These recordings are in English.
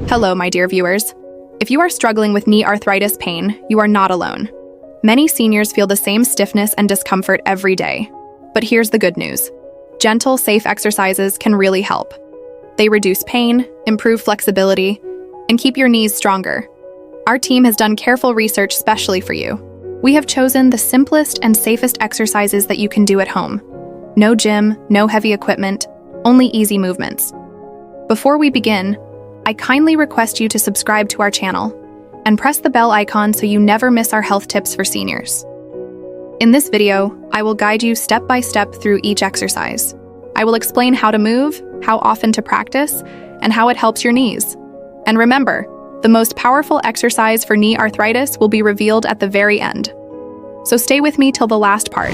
Hello, my dear viewers. If you are struggling with knee arthritis pain, you are not alone. Many seniors feel the same stiffness and discomfort every day. But here's the good news. Gentle, safe exercises can really help. They reduce pain, improve flexibility, and keep your knees stronger. Our team has done careful research specially for you. We have chosen the simplest and safest exercises that you can do at home. No gym, no heavy equipment, only easy movements. Before we begin, I kindly request you to subscribe to our channel and press the bell icon so you never miss our health tips for seniors. In this video, I will guide you step by step through each exercise. I will explain how to move, how often to practice, and how it helps your knees. And remember, the most powerful exercise for knee arthritis will be revealed at the very end. So stay with me till the last part.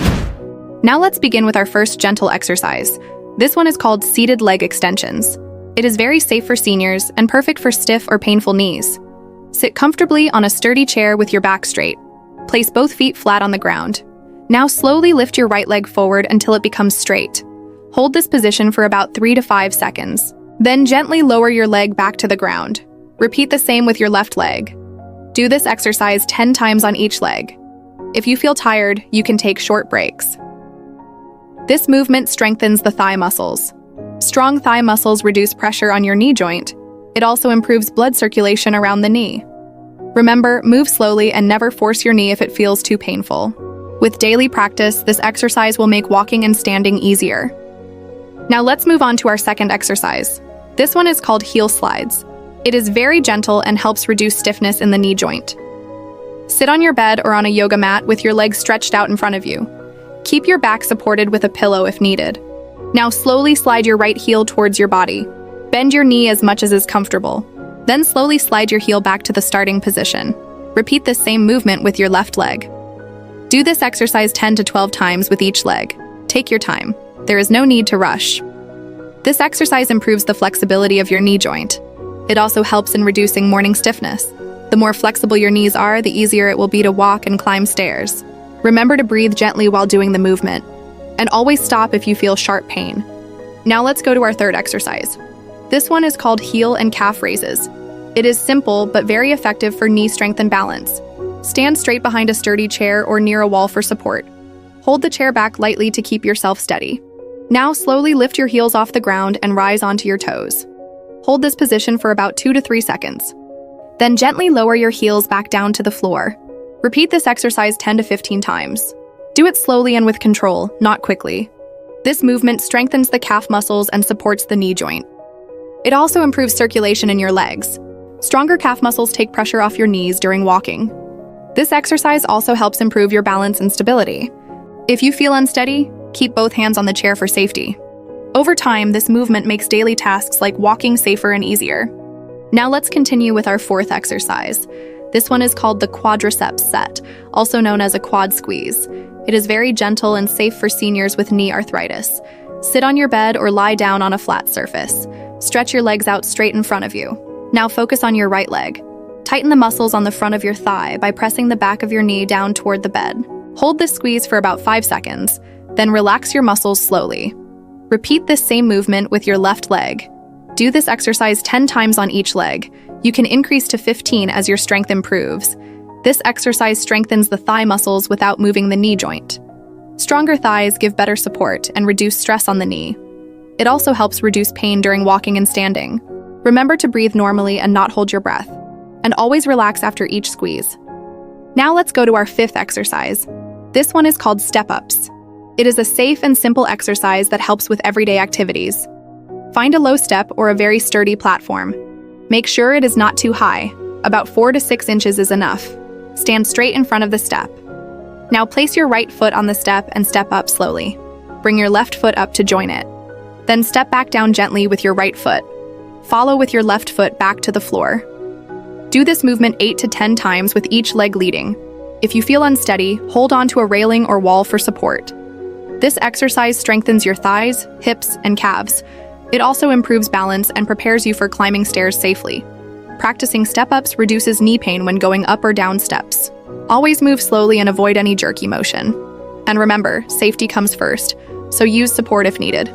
Now let's begin with our first gentle exercise. This one is called seated leg extensions. It is very safe for seniors and perfect for stiff or painful knees. Sit comfortably on a sturdy chair with your back straight. Place both feet flat on the ground. Now slowly lift your right leg forward until it becomes straight. Hold this position for about 3 to 5 seconds. Then gently lower your leg back to the ground. Repeat the same with your left leg. Do this exercise 10 times on each leg. If you feel tired, you can take short breaks. This movement strengthens the thigh muscles. Strong thigh muscles reduce pressure on your knee joint. It also improves blood circulation around the knee. Remember, move slowly and never force your knee if it feels too painful. With daily practice, this exercise will make walking and standing easier. Now let's move on to our second exercise. This one is called heel slides. It is very gentle and helps reduce stiffness in the knee joint. Sit on your bed or on a yoga mat with your legs stretched out in front of you. Keep your back supported with a pillow if needed. Now slowly slide your right heel towards your body. Bend your knee as much as is comfortable. Then slowly slide your heel back to the starting position. Repeat this same movement with your left leg. Do this exercise 10 to 12 times with each leg. Take your time. There is no need to rush. This exercise improves the flexibility of your knee joint. It also helps in reducing morning stiffness. The more flexible your knees are, the easier it will be to walk and climb stairs. Remember to breathe gently while doing the movement. And always stop if you feel sharp pain. Now let's go to our third exercise. This one is called heel and calf raises. It is simple but very effective for knee strength and balance. Stand straight behind a sturdy chair or near a wall for support. Hold the chair back lightly to keep yourself steady. Now slowly lift your heels off the ground and rise onto your toes. Hold this position for about 2 to 3 seconds. Then gently lower your heels back down to the floor. Repeat this exercise 10 to 15 times. Do it slowly and with control, not quickly. This movement strengthens the calf muscles and supports the knee joint. It also improves circulation in your legs. Stronger calf muscles take pressure off your knees during walking. This exercise also helps improve your balance and stability. If you feel unsteady, keep both hands on the chair for safety. Over time, this movement makes daily tasks like walking safer and easier. Now let's continue with our fourth exercise. This one is called the quadriceps set, also known as a quad squeeze. It is very gentle and safe for seniors with knee arthritis. Sit on your bed or lie down on a flat surface. Stretch your legs out straight in front of you. Now focus on your right leg. Tighten the muscles on the front of your thigh by pressing the back of your knee down toward the bed. Hold this squeeze for about 5 seconds, then relax your muscles slowly. Repeat this same movement with your left leg. Do this exercise 10 times on each leg. You can increase to 15 as your strength improves. This exercise strengthens the thigh muscles without moving the knee joint. Stronger thighs give better support and reduce stress on the knee. It also helps reduce pain during walking and standing. Remember to breathe normally and not hold your breath. And always relax after each squeeze. Now let's go to our fifth exercise. This one is called step-ups. It is a safe and simple exercise that helps with everyday activities. Find a low step or a very sturdy platform. Make sure it is not too high. About 4 to 6 inches is enough. Stand straight in front of the step. Now place your right foot on the step and step up slowly. Bring your left foot up to join it. Then step back down gently with your right foot. Follow with your left foot back to the floor. Do this movement 8 to 10 times with each leg leading. If you feel unsteady, hold on to a railing or wall for support. This exercise strengthens your thighs, hips, and calves. It also improves balance and prepares you for climbing stairs safely. Practicing step-ups reduces knee pain when going up or down steps. Always move slowly and avoid any jerky motion. And remember, safety comes first, so use support if needed.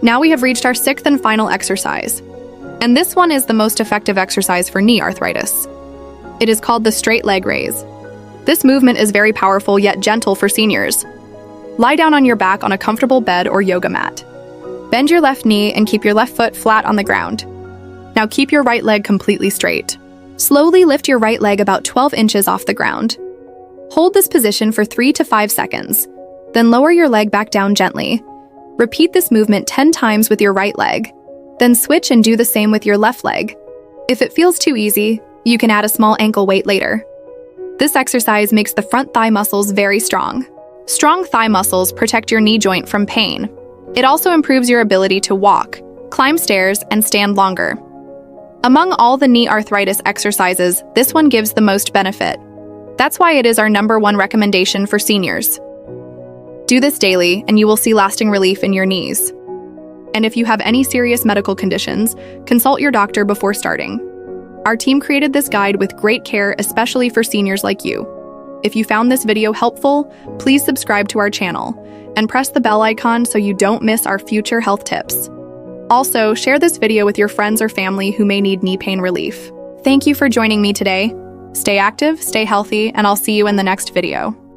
Now we have reached our sixth and final exercise. And this one is the most effective exercise for knee arthritis. It is called the straight leg raise. This movement is very powerful yet gentle for seniors. Lie down on your back on a comfortable bed or yoga mat. Bend your left knee and keep your left foot flat on the ground. Now keep your right leg completely straight. Slowly lift your right leg about 12 inches off the ground. Hold this position for 3 to 5 seconds, then lower your leg back down gently. Repeat this movement 10 times with your right leg, then switch and do the same with your left leg. If it feels too easy, you can add a small ankle weight later. This exercise makes the front thigh muscles very strong. Strong thigh muscles protect your knee joint from pain. It also improves your ability to walk, climb stairs, and stand longer. Among all the knee arthritis exercises, this one gives the most benefit. That's why it is our #1 recommendation for seniors. Do this daily, and you will see lasting relief in your knees. And if you have any serious medical conditions, consult your doctor before starting. Our team created this guide with great care, especially for seniors like you. If you found this video helpful, please subscribe to our channel and press the bell icon so you don't miss our future health tips. Also, share this video with your friends or family who may need knee pain relief. Thank you for joining me today. Stay active, stay healthy, and I'll see you in the next video.